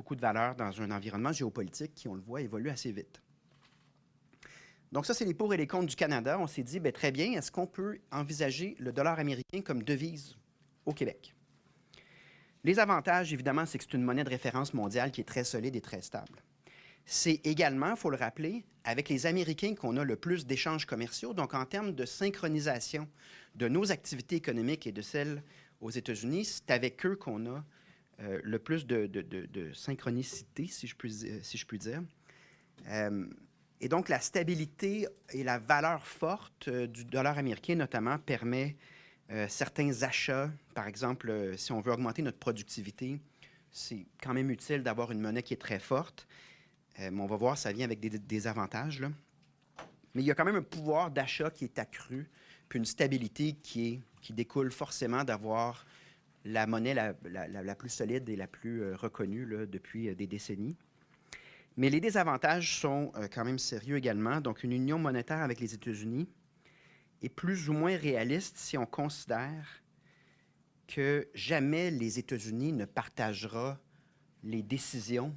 beaucoup de valeur dans un environnement géopolitique qui, on le voit, évolue assez vite. Donc ça, c'est les pour et les contre du Canada. On s'est dit, bien, très bien, est-ce qu'on peut envisager le dollar américain comme devise au Québec? Les avantages, évidemment, c'est que c'est une monnaie de référence mondiale qui est très solide et très stable. C'est également, il faut le rappeler, avec les Américains qu'on a le plus d'échanges commerciaux. Donc, en termes de synchronisation de nos activités économiques et de celles aux États-Unis, c'est avec eux qu'on a le plus de synchronicité, si je puis dire. Et donc, la stabilité et la valeur forte du dollar américain, notamment, permet certains achats. Par exemple, si on veut augmenter notre productivité, c'est quand même utile d'avoir une monnaie qui est très forte. Mais on va voir, ça vient avec des avantages, là. Mais il y a quand même un pouvoir d'achat qui est accru, puis une stabilité qui découle forcément d'avoir la monnaie la plus solide et la plus reconnue là, depuis des décennies. Mais les désavantages sont quand même sérieux également. Donc, une union monétaire avec les États-Unis est plus ou moins réaliste si on considère que jamais les États-Unis ne partagera les décisions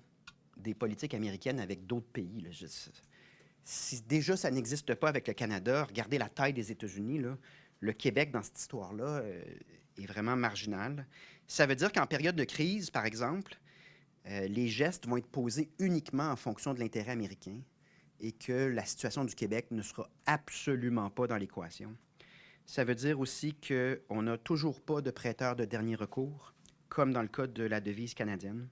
des politiques américaines avec d'autres pays. Là. Si déjà ça n'existe pas avec le Canada, regardez la taille des États-Unis. Là. Le Québec, dans cette histoire-là, est vraiment marginal. Ça veut dire qu'en période de crise, par exemple, les gestes vont être posés uniquement en fonction de l'intérêt américain et que la situation du Québec ne sera absolument pas dans l'équation. Ça veut dire aussi qu'on n'a toujours pas de prêteur de dernier recours, comme dans le cas de la devise canadienne.